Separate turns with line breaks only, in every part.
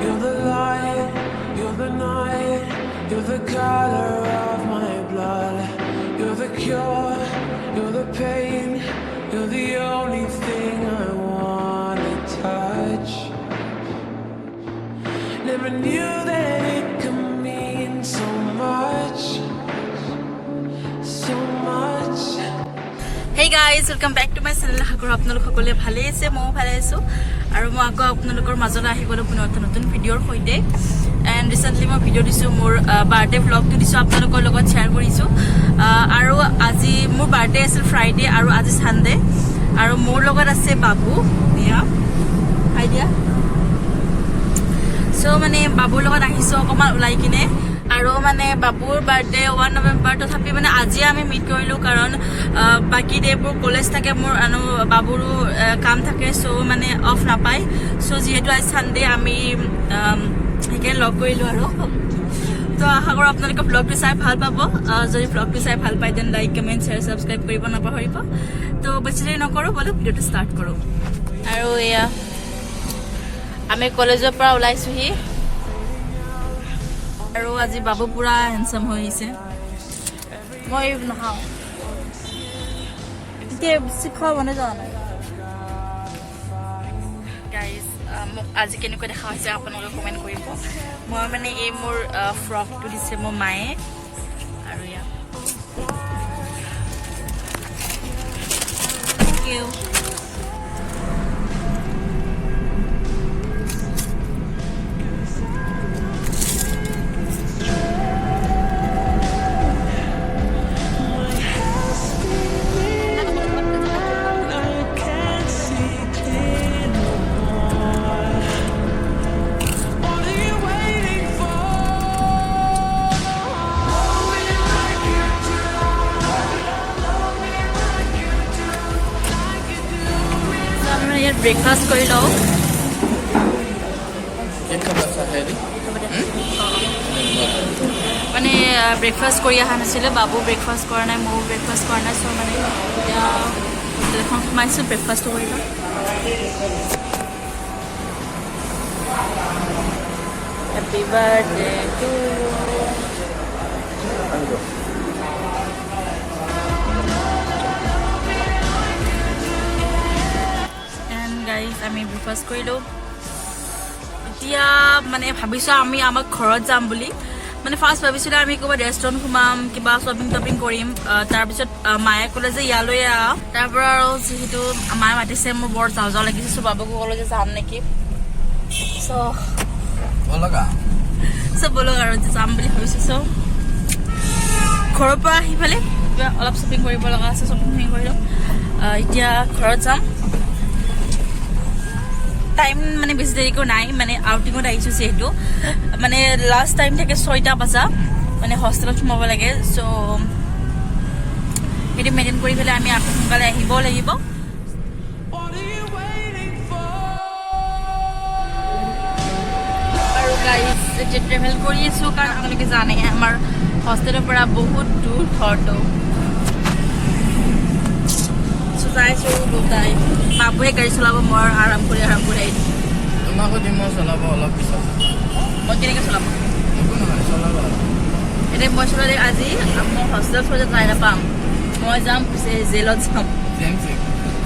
You're the light, you're the night, you're the color of my blood. You're the cure, you're the pain, you're the only thing I wanna touch. Never knew that it could mean so much, so much.
Hey guys, welcome back to my channel. Agor apnalok সকলে ভালে আছে, মই ভালে আছো আৰু মই আগৰ আপোনালোকৰ মাজত আহি গলো পুনৰ নতুন ভিডিঅ'ৰ সৈতে। এণ্ড ৰিচেণ্টলি মই ভিডিঅ' দিছোঁ, মোৰ বাৰ্থডে ভ্লগটো দিছোঁ, আপোনালোকৰ লগত শ্বেয়াৰ কৰিছোঁ। আৰু আজি মোৰ বাৰ্থডে আছিল ফ্ৰাইডে আৰু আজি ছানডে, আৰু মোৰ লগত আছে বাবু দিয়া হাই দিয়া। চ' মানে বাবুৰ লগত আহিছোঁ অকণমান ওলাই কিনে, আৰু মানে বাবুৰ বাৰ্থডে 1 নৱেম্বৰ, তথাপি মানে আজি আমি মিট কৰিলোঁ কাৰণ বাকী ডেবোৰ কলেজ থাকে মোৰ আৰু বাবুৰো কাম থাকে, চ' মানে অফ নাপায়। চ' যিহেতু আজি ছানডে আমি সেইকাৰণে লগ কৰিলোঁ আৰু। তো আশা কৰোঁ আপোনালোকে ব্লগটো চাই ভাল পাব। যদি ব্লগটো চাই ভাল পায় then like comment share subscribe কৰিব নাপাহৰিব। তো বেছি দেৰি নকৰোঁ, ব'লো ভিডিঅ'টো ষ্টাৰ্ট কৰোঁ। আৰু এয়া আমি কলেজৰ পৰা ওলাইছোঁহি, আৰু আজি বাবু পুৰা হেণ্ডচাম হৈ আহিছে। মই নাখাওঁ এতিয়া বেছি খোৱা বনাই যোৱা নাই। গাইজ মোক আজি কেনেকুৱা দেখা হৈছে আপোনালোকে কমেণ্ট কৰিব। মই মানে এই মোৰ ফ্ৰকটো দিছে মোৰ মায়ে, আৰু ইয়াত থেংক ইউ। ইয়াত ব্ৰেকফাষ্ট কৰি লওঁ। মানে ব্ৰেকফাষ্ট কৰি অহা নাছিলে, বাবু ব্ৰেকফাষ্ট কৰা নাই, ময়ো ব্ৰেকফাষ্ট কৰা নাই। চ' মানে এতিয়া হোটেলখন সোমাইছোঁ, ব্ৰেকফাষ্টটো কৰি লওঁ। Happy birthday two guys. আমি ব্ৰেকফাষ্ট কৰিলোঁ, এতিয়া মানে ভাবিছোঁ আমি আমাৰ ঘৰত যাম বুলি। মানে ফাৰ্ষ্ট ভাবিছিলোঁ আমি ক'ৰবাত ৰেষ্টুৰেণ্ট সোমাম, কিবা শ্বপিং টপিং কৰিম। তাৰপিছত মায়ে ক'লে যে ইয়ালৈ আহ। তাৰ পৰা আৰু যিহেতু মায়ে মাতিছে, মোৰ বৰ যাওঁ যাওঁ লাগিছে, চ' বাবুকো ক'লোঁ যে যাম নেকি। চ' ব'লক আৰু যাম বুলি ভাবিছোঁ। চ' ঘৰৰ পৰা আহি পেলাই কিবা অলপ শ্বপিং কৰিব লগা আছে, শ্বপিং কৰি লওঁ। এতিয়া ঘৰত যাম। টাইম মানে বেছি দেৰিকো নাই, মানে আউটিঙত আহিছোঁ যিহেতু। মানে লাষ্ট টাইম থাকে 6টা বজা, মানে হোষ্টেলত সোমাব লাগে। চ' সেইটো মেইনটেইন কৰি পেলাই আমি আকৌ সোনকালে আহিব লাগিব। আৰু গাইজ এতিয়া ট্ৰেভেল কৰি আছোঁ, কাৰণ আপোনালোকে জানে আমাৰ হোষ্টেলৰ পৰা বহুত দূৰ ঘৰটো। যাইছোঁ দুটাই, বাবুৱে গাড়ী চলাব, মই আৰাম কৰি আহিম।
তোমাকো দিম, মই চলাব অলপ পিছত।
মই কেনেকৈ চলাব এতিয়া? মই চলালে আজি মই হোষ্টেলত চলাই যাই নাপাম, মই যাম জেলত যাম।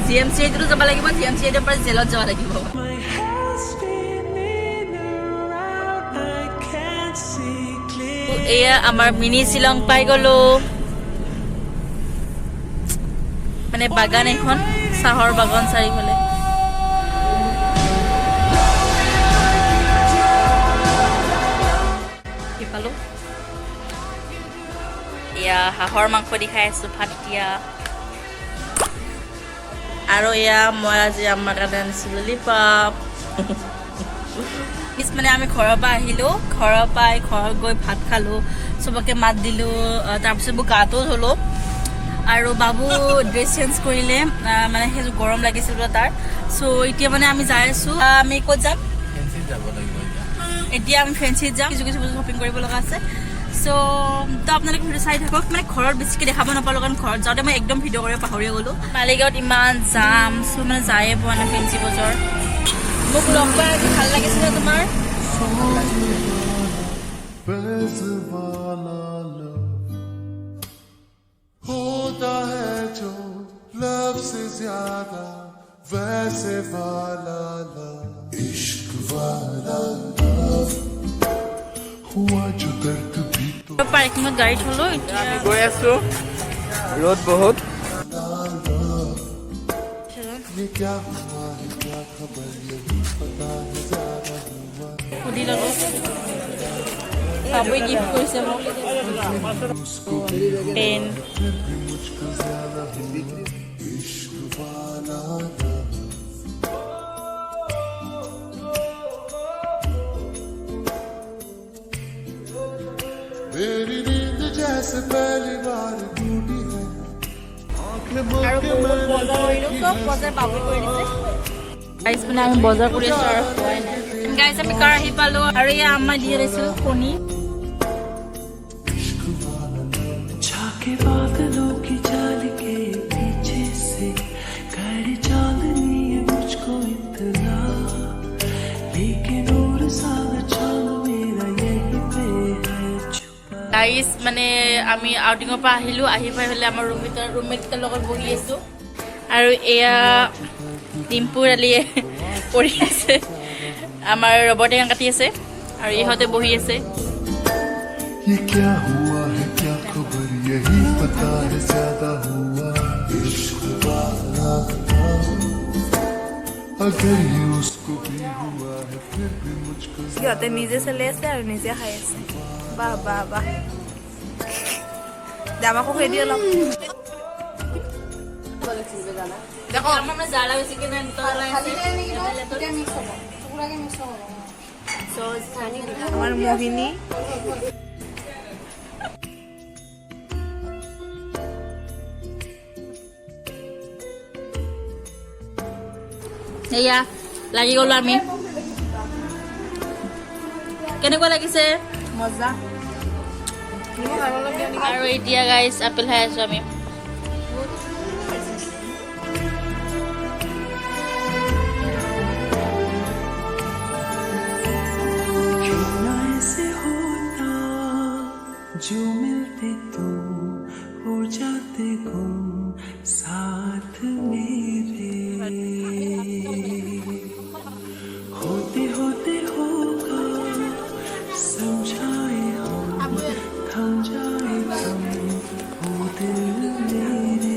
জি এম চি এইটোতো যাব লাগিব, জি এম চি এইটোৰ পৰা জেলত যাব লাগিব। এয়া আমাৰ মিনি শ্বিলং পাই গ'লো। মানে বাগান এখন, চাহৰ বাগান চাৰিওফালে। পালো এয়া হাঁহৰ মাংস দি খাই আছোঁ, ভাত দিয়া। আৰু এয়া মই আজি আমাৰ কাৰণে আনিছিলোঁ লিপাপ। মানে আমি ঘৰৰ পৰা আহিলোঁ, ঘৰৰ পৰা ঘৰত গৈ ভাত খালোঁ, চবকে মাত দিলোঁ, তাৰপিছত মোৰ গাটো ধুলোঁ। আৰু বাবু ড্ৰেছ চেঞ্জ কৰিলে, মানে সেইযোৰ গৰম লাগিছিল বোলে তাৰ। চ' এতিয়া মানে আমি যাই আছোঁ। আমি ক'ত যাম? এতিয়া আমি ফেঞ্চিত যাম, কিছু কিছু বস্তু শ্বপিং কৰিব লগা আছে। চ' তো আপোনালোকে ভিডিঅ' চাই থাকক। মানে ঘৰত বেছিকৈ দেখাব নাপালোঁ, কাৰণ ঘৰত যাওঁতে মই একদম ভিডিঅ' কৰিব পাহৰি গ'লোঁ। মালিগাঁৱত ইমান জাম, চ' মানে যায়ে পোৱা নাই ফেঞ্চি বজাৰ। মোক লগ পাই আজি ভাল লাগিছিলে তোমাৰ।
वैसे वाला लव होता है जो लव से ज्यादा वैसे वाला लव इश्क वाला लव हुआ जो दर्द भी तो
পাৰ্কিঙত গাড়ী থলো এতিয়া
গৈ আছো ৰ'দ বহুত
ये क्या हुआ है क्या खबर यही पता है ज्यादा हुआ
সুধি ললো বাবুই গিফ্ট কৰিছে মোক
उसको भी
পেন
फिर भी मुझको ज्यादा हुआ इश्क वाला लव मेरी नींद जैसे पहली बार टूटी है आंखें
আৰু
के
বহুত বজাৰ কৰিলো চব বজাৰ বাবুই কৰি দিছে গাইজ মানে আমি বজাৰ কৰি আছো আৰু খোৱাই নাই গাইজ আমি কাৰ আহি পালো আৰু এয়া আম্মা দিয়ে দিছিল কণী
झाके बादलों की चाल के पीछे से कर चांदनी है मुझको इतना लेकिन और सारा चांद मेरा यही पे है छुपा
গাইজ মানে আমি আউটিঙৰ পৰা আহিলো আহি পাই পেলাই আমাৰ ৰুমমেটকেইটাৰ লগত বহি আছো আৰু এয়া ডিম্পু আলিয়ে পঢ়ি আছে আমাৰ ৰবৰ টেঙা কাটি আছে আৰু ইহঁতে বহি আছে
ये क्या हुआ है क्या खबर यही पता है ज्यादा हुआ इश्क वाला लव। अगर ये उसको भी हुआ है फिर भी मुझको
সিহঁতে নিজে চলি আছে আৰু নিজে খাই আছে বাহ বাহ বাহ আমাকো খুৱাই দিয়ে অলপ
দেখো আমাৰ মানে জালা বেছি কিনে
আমাৰ মোহিনী
এয়া লাগি গলো আমি কেনেকুৱা লাগিছে
মজা
আৰু এতিয়া গাইজ আপেল খাই আছো আমি
क्यों ऐसे होता जो मिलते तुम हो जाते गुम साथ मेरे होते होते होगा समझाए हम थम जाए हम हो दिल मेरे